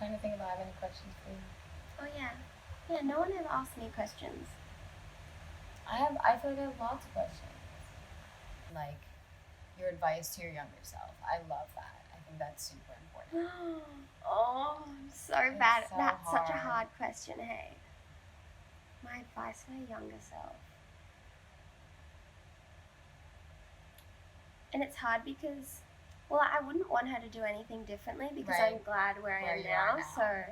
trying to think if I have any questions for you. Oh yeah. Yeah, no one ever asked me questions. I feel like I have lots of questions. Like, your advice to your younger self. I love that. I think that's super important. Oh, so It's bad. so That's such a hard. hard question, hey. My advice for a younger self. And it's hard because, well, I wouldn't want her to do anything differently because Right. I'm glad where I am you are now. So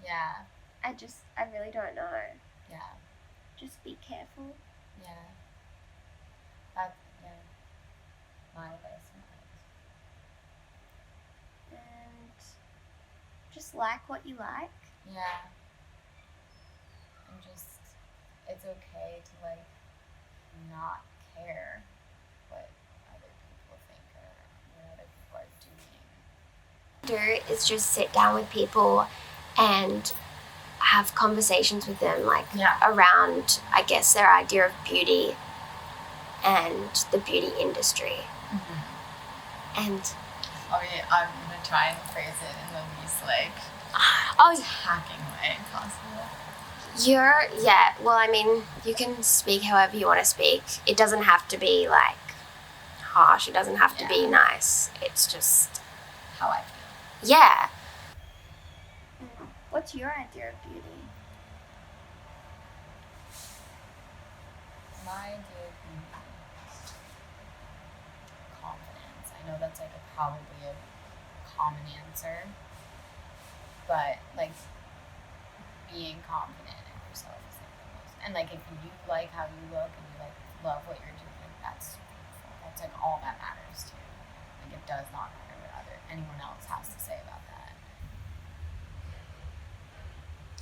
Yeah. I really don't know. Yeah. Just be careful. Yeah. That's, yeah. My advice. And just like what you like. Yeah. And just, it's okay to, like, not care what other people think or what other people are doing. Do is just sit down with people and have conversations with them, like around, I guess, their idea of beauty and the beauty industry. And okay, I'm gonna try and phrase it in the least attacking way possible. Well, I mean, you can speak however you want to speak. It doesn't have to be like harsh. It doesn't have to be nice. It's just how I feel. Yeah. What's your idea of beauty? My idea of beauty is confidence. I know that's like probably a common answer, but like being confident in yourself is like the most. And like if you like how you look and you like love what you're doing, like that's beautiful. That's like all that matters too. Like it does not matter what anyone else has to say about that.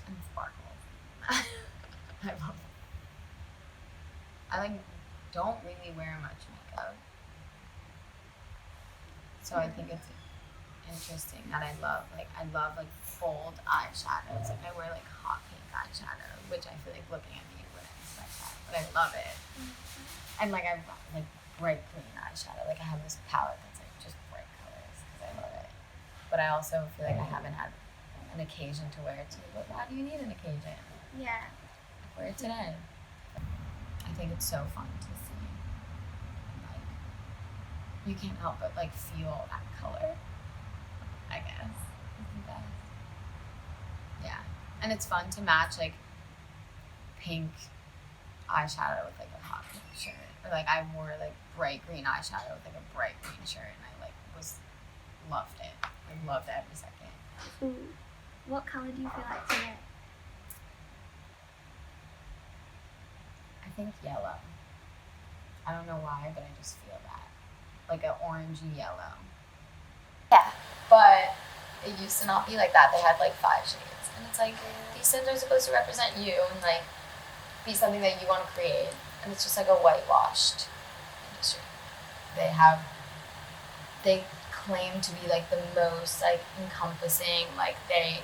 And sparkles. I love it. I like don't really wear much makeup. So I think it's interesting that I love bold eyeshadows. Like I wear like hot pink eyeshadow, which I feel like looking at me wouldn't expect that, but I love it. And like I've got like bright green eyeshadow. Like I have this palette that's like just bright colors because I love it. But I also feel like I haven't had an occasion to wear it too. But why do you need an occasion? Yeah. Wear it today. I think it's so fun to see. Like you can't help but like feel that color. I guess. Isn't that? Yeah. And it's fun to match like pink eyeshadow with like a hot pink shirt. Or like I wore like bright green eyeshadow with like a bright green shirt and I like loved it. I loved every second. What color do you feel like today? I think yellow. I don't know why, but I just feel that. Like an orangey yellow. Yeah. But it used to not be like that. They had like 5 shades. And it's like, these scents are supposed to represent you and like be something that you want to create. And it's just like a whitewashed industry. They claim to be like the most like encompassing, like they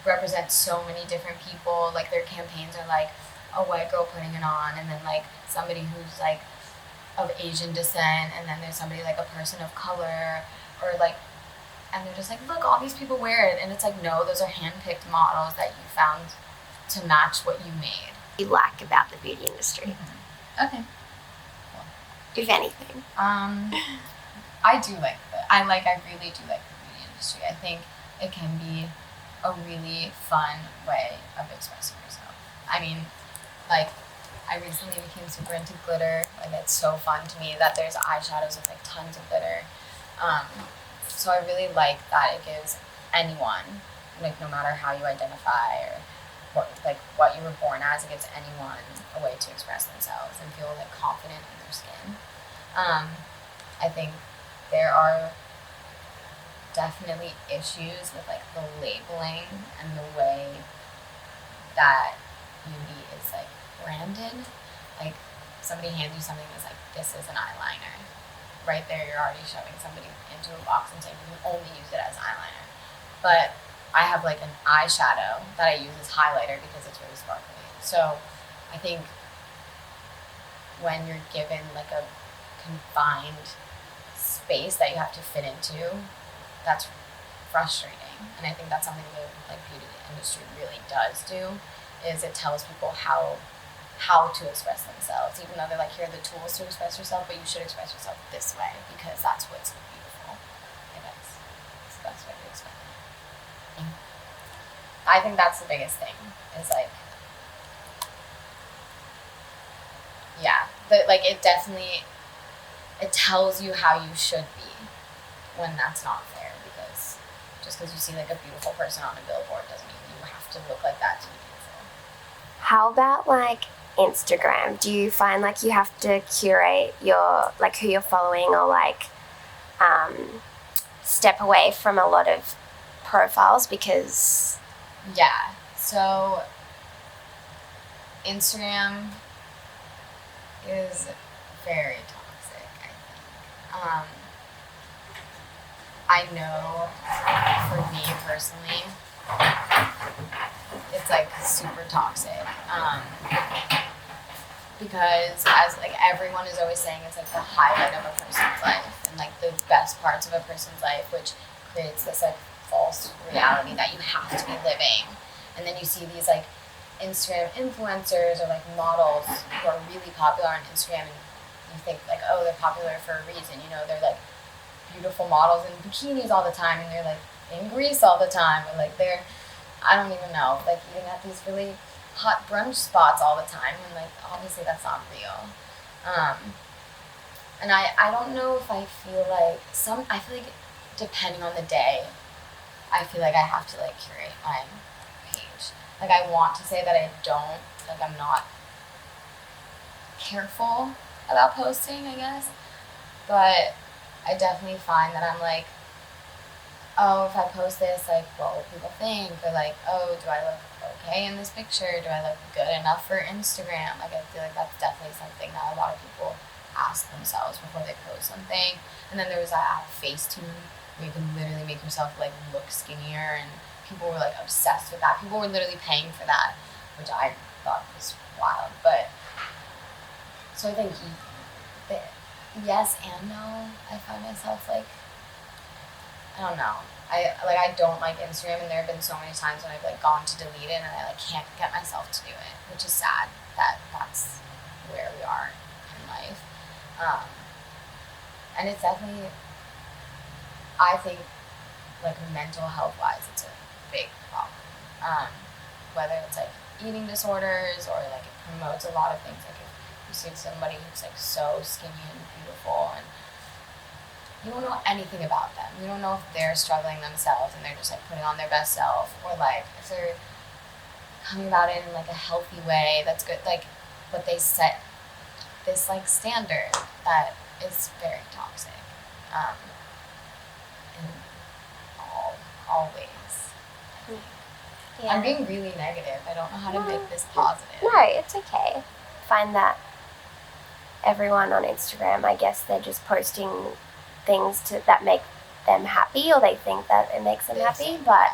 represent so many different people. Like their campaigns are like a white girl putting it on and then like somebody who's like of Asian descent and then there's somebody like a person of color or like, and they're just like, look, all these people wear it. And it's like, no, those are hand-picked models that you found to match what you made. You like about the beauty industry? Okay. Cool. If anything. I really do like the beauty industry. I think it can be a really fun way of expressing yourself. I mean, like, I recently became super into glitter. Like, it's so fun to me that there's eyeshadows with, like, tons of glitter. So I really like that it gives anyone, like, no matter how you identify or what you were born as, it gives anyone a way to express themselves and feel, like, confident in their skin. I think there are definitely issues with like the labeling and the way that beauty is like branded. Like somebody hands you something that's like, this is an eyeliner. Right there you're already shoving somebody into a box and saying you can only use it as eyeliner. But I have like an eyeshadow that I use as highlighter because it's really sparkly. So I think when you're given like a confined space that you have to fit into, that's frustrating. And I think that's something the like beauty industry really does do, is it tells people how to express themselves, even though they're like, here are the tools to express yourself, but you should express yourself this way because that's what's beautiful. I guess it's the best way to explain it. I think that's the biggest thing, is like, yeah, but like it definitely, it tells you how you should be when that's not fair, because just because you see like a beautiful person on a billboard doesn't mean you have to look like that to be beautiful. How about like Instagram? Do you find like you have to curate your, like, who you're following, or like step away from a lot of profiles because... Yeah, so Instagram is very toxic, I think. I know for me personally, it's like super toxic. Because as like everyone is always saying, it's like the highlight of a person's life and like the best parts of a person's life, which creates this like false reality that you have to be living. And then you see these like Instagram influencers or like models who are really popular on Instagram, and you think like, oh, they're popular for a reason, you know, they're like beautiful models in bikinis all the time, and they're like in Greece all the time, or like they're, I don't even know, like eating at these really hot brunch spots all the time, and like obviously that's not real. And I don't know if I feel like I feel like depending on the day, I feel like I have to like curate my page. Like I want to say that I don't, like I'm not careful about posting, I guess, but I definitely find that I'm like, oh, if I post this, like, what will people think? Or like, oh, do I look okay in this picture? Do I look good enough for Instagram? Like, I feel like that's definitely something that a lot of people ask themselves before they post something. And then there was that app Facetune, where you can literally make yourself like look skinnier, and people were like obsessed with that. People were literally paying for that, which I thought was wild. But so I think yes and no. I find myself like, I don't know. I don't like Instagram, and there have been so many times when I've like gone to delete it and I like can't get myself to do it, which is sad that that's where we are in life. And it's definitely, I think, like mental health wise, it's a big problem. Whether it's like eating disorders or like it promotes a lot of things. Like if you see somebody who's like so skinny and beautiful, and you don't know anything about them. You don't know if they're struggling themselves and they're just like putting on their best self, or like if they're coming about it in like a healthy way that's good. Like, but they set this like standard that is very toxic, in all ways. Yeah. I'm being really negative. I don't know how to make this positive. No, it's okay. Find that everyone on Instagram, I guess they're just posting things that make them happy, or they think that it makes them happy, but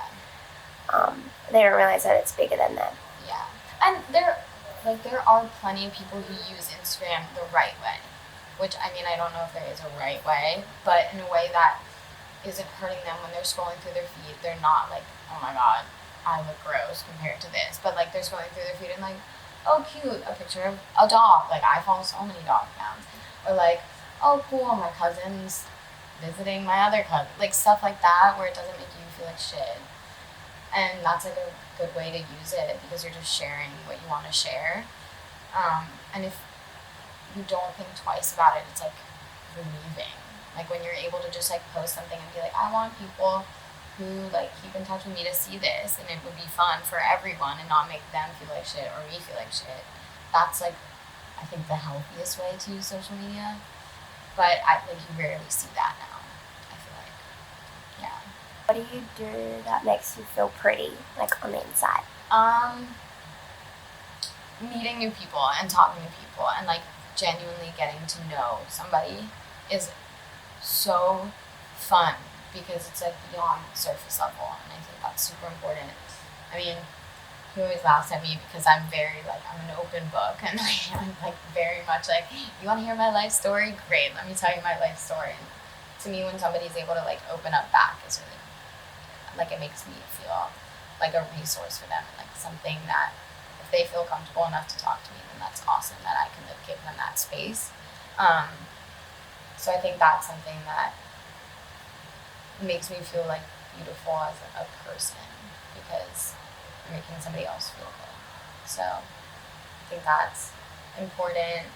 they don't realize that it's bigger than them. Yeah, and there are plenty of people who use Instagram the right way, which I mean, I don't know if there is a right way, but in a way that isn't hurting them when they're scrolling through their feed. They're not like, oh my god, I look gross compared to this, but like they're scrolling through their feed and like, oh cute, a picture of a dog. Like I follow so many dog accounts. Or like, oh cool, my cousin's visiting my other cousin. Like stuff like that, where it doesn't make you feel like shit. And that's like a good way to use it, because you're just sharing what you want to share. And if you don't think twice about it, it's like relieving. Like when you're able to just like post something and be like, I want people who like keep in touch with me to see this, and it would be fun for everyone and not make them feel like shit or me feel like shit. That's like, I think, the healthiest way to use social media. But you rarely see that now, I feel like. Yeah. What do you do that makes you feel pretty, like on the inside? Meeting new people and talking to people and like genuinely getting to know somebody is so fun, because it's like beyond surface level, and I think that's super important. I mean, he always laughs at me because I'm very like, I'm an open book, and like I'm like very much like, you want to hear my life story? Great, let me tell you my life story. And to me, when somebody's able to like open up back, is really like it makes me feel like a resource for them, and like something that if they feel comfortable enough to talk to me, then that's awesome that I can like give them that space. So I think that's something that makes me feel like beautiful as a person, because I'm making somebody else feel good. So I think that's important.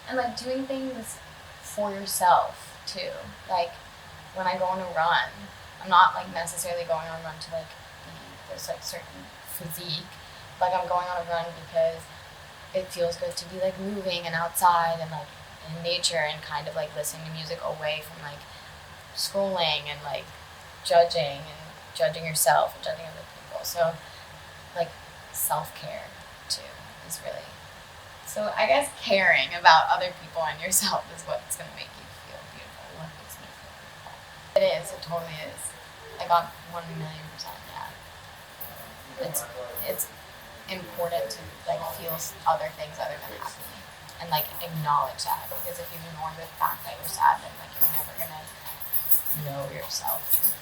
And like doing things for yourself too. Like when I go on a run, I'm not like necessarily going on a run to like be this like certain physique. Like I'm going on a run because it feels good to be like moving and outside and like in nature and kind of like listening to music away from like scrolling and like judging yourself and judging other people. So like self-care too is really, so I guess caring about other people and yourself is what's going to make you feel beautiful. What makes me feel beautiful. It is, it totally is. I got 1,000,000%, yeah. It's important to like feel other things other than happy and like acknowledge that, because if you ignore the fact that you're sad, then like you're never gonna know yourself truly,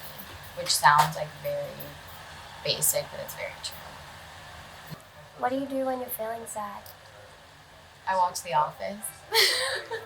which sounds like very basic, but it's very true. What do you do when you're feeling sad? I watch The Office.